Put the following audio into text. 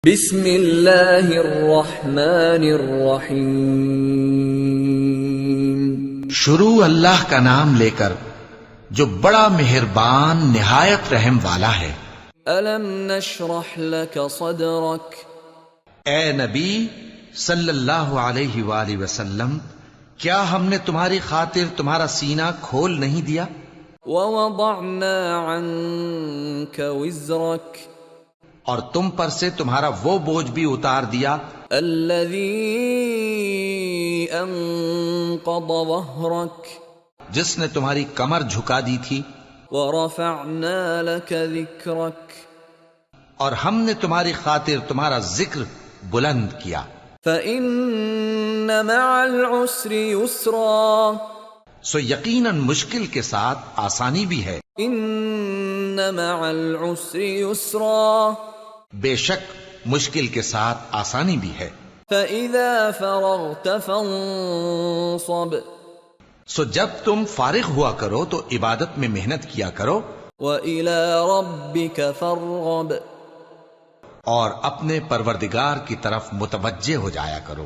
بسم اللہ الرحمن الرحیم شروع اللہ کا نام لے کر جو بڑا مہربان نہایت رحم والا ہے۔ الم نشرح لك صدرك اے نبی صلی اللہ علیہ وآلہ وسلم، کیا ہم نے تمہاری خاطر تمہارا سینہ کھول نہیں دیا؟ ووضعنا عنك وزرك اور تم پر سے تمہارا وہ بوجھ بھی اتار دیا الذي انقض ظهرك جس نے تمہاری کمر جھکا دی تھی، ورفعنا لك ذكرك اور ہم نے تمہاری خاطر تمہارا ذکر بلند کیا۔ فإن مع العسر يسرا سو یقیناً مشکل کے ساتھ آسانی بھی ہے۔ ان مع العسر يسرا بے شک مشکل کے ساتھ آسانی بھی ہے۔ فإذا فرغت فانصب سو جب تم فارغ ہوا کرو تو عبادت میں محنت کیا کرو، وإلى ربك فارغب اور اپنے پروردگار کی طرف متوجہ ہو جایا کرو۔